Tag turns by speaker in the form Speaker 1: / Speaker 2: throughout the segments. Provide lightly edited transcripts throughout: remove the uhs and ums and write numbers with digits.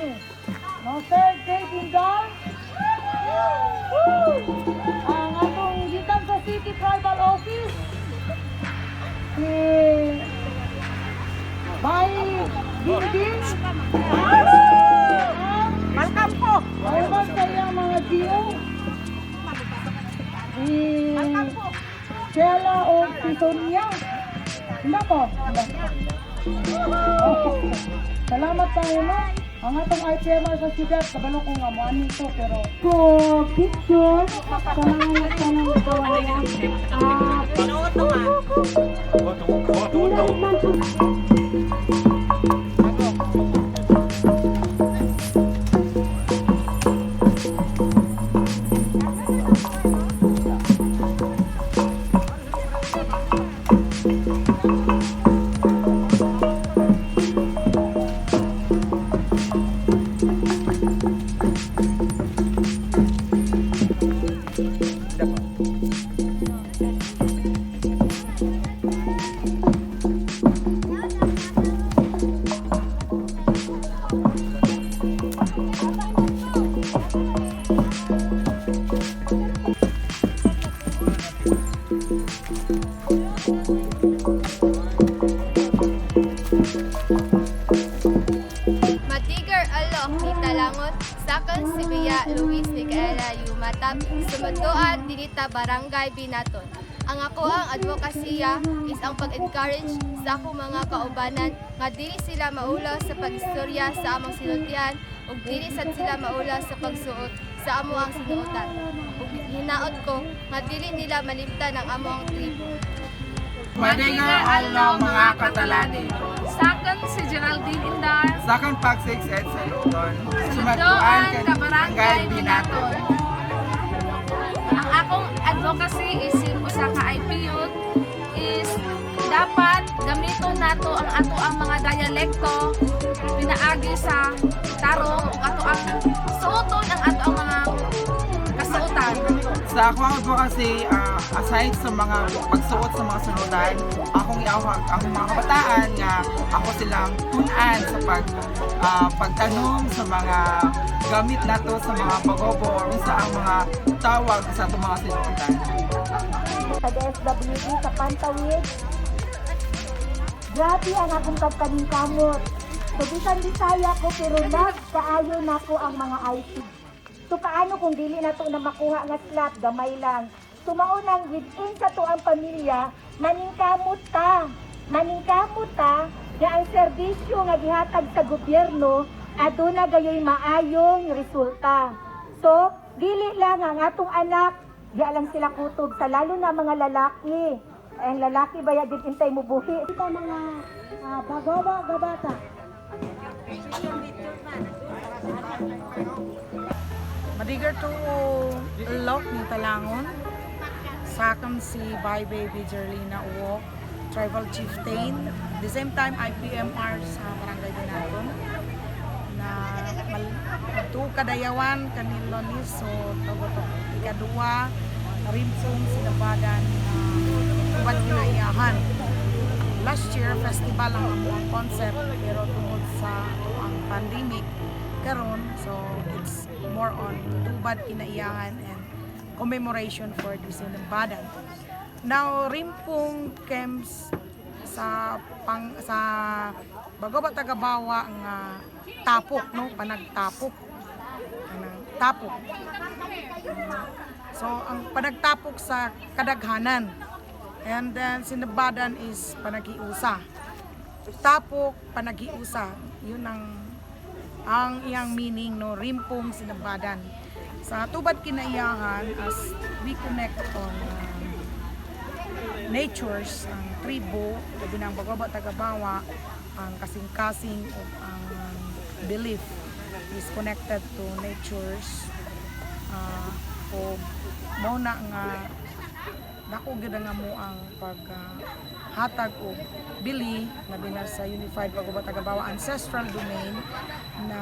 Speaker 1: Katalani. No, third grade Indar. Ang atong gikan sa City Tribal Office. Si Bay Gingging.
Speaker 2: Welcome po.
Speaker 1: Ayun sa iyang mga GO. Si Sheila o si Sonia. Hindi po. Salamat tayo, no? Ang atong IPMR sa siyudad, kabalo ko nga mo anin to, pero picture sa mga nagtanong kawayan.
Speaker 3: Matigar alo, Hitalangot, Sakon Sibiya, Luis Micaela Yumatap, Sumutuan, Dinita Barangay Binaton. Ang ako ang advokasya is ang pag-encourage sa akong mga kaubanan nga dili sila maulaw sa pag-istorya sa among sinultian ug dili sad sila maulaw sa pagsuot sa amo ang sinuotan. Ug hinaot ko nga dili nila malimtan ang amo ang tribo.
Speaker 2: Madigar alo mga Katalani.
Speaker 4: Sakon si Geraldine Indar.
Speaker 2: Sakon Pagsig sa Luzon.
Speaker 4: Sumatuan ka Barangay Binaton. Ang akong advocacy is usa ka IP youth is dapat gamiton nato ang ato ang mga dialekto pinaagi sa tarong ug ato ang suoton ang ato ang mga kasuotan.
Speaker 2: Sa ako ang advocacy, aside sa mga pagsuot sa mga sunutan, akong mga kabataan nga ako silang tunan sa pagtanong sa mga gamit nato sa mga pagobo o sa ang mga tawag sa itong mga sinutan.
Speaker 5: Sa DSWD sa Pantawid, grabe ang akong pagkaningkamot. So, bisan Bisaya ko, pero kaayo na ko ang mga IT. So, paano kung dili na to na makuha nga slot, gamay lang. So, maunang within sa to ang pamilya, maningkamot ta. Maningkamot ta, nga ang serbisyo nga gihatag sa gobyerno, aduna gayoy maayong resulta. So, dili lang ang atong anak, di lang sila kutob sa lalo na mga lalaki. Ang lalaki baya din intay mo buhi. Ito mga bagawa gabata.
Speaker 6: Madigar to Lok ni Talangon. Sakam si Bay Baby Jerlina Uwo, Tribal Chieftain. The same time IPMR sa Barangay Binaton. Na tu kadayawan kanilo ni so togotok ikadua rimsong sinabadan ubat kinaiyahan. Last year festival ang amuang concept pero tungod sa ang pandemic karon so it's more on tubad kinaiyahan and commemoration for the sinabadan. Now rimpong camps sa Bagoba Tagabawa nga tapok no panagtapok tapok. So ang panagtapok sa kadaghanan and then sinabadan is panagiusa. Tapok panagiusa yun ang iyang meaning no rimpong sinabadan. Sa tubad kinaiyahan as we connect on natures ang tribo labi ng Bagoba Tagabawa ang kasing-kasing o ang belief is connected to natures o mao na nga dako gyud nga mo ang paghatag og bili labi na sa Unified Bagoba Tagabawa ancestral domain na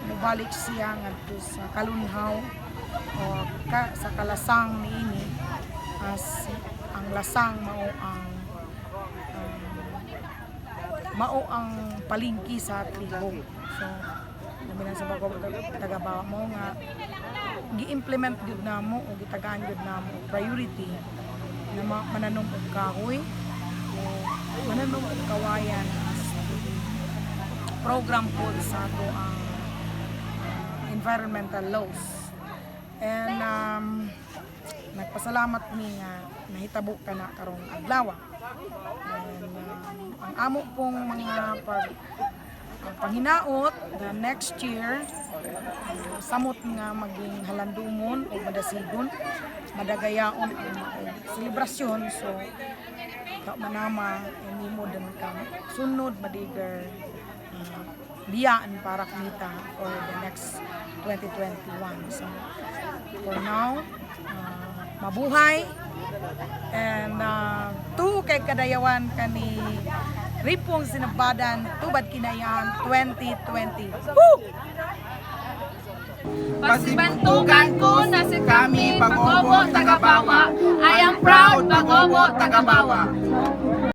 Speaker 6: mobalik siya ngadto sa kalunhaw o sa kalasang niini as ang lasang mao ang palingki sa tribo. So nabilang sa Bagobo Tagabawa mo nga gi-implement gyud namo o gitagaan gyud namo priority na mananom og kahoy o mananom og kawayan as program po sa ato ang environmental laws. And nagpasalamat mi nga nahitabo ka na karong adlaw. And ang amo pong mga panginaot the next year samot nga maging halandumon o madasigon, madagayaon ang selebrasyon. So manama mo din ka sunod madiger biyaan para kumita for the next 2021. So for now, mabuhay and to kay kadayawan kani Ripong Sinabadan Tubad Kinayan 2020. Woo!
Speaker 4: Pasibantugan ko na si kami Bagobo Tagabawa. I am proud Bagobo Tagabawa.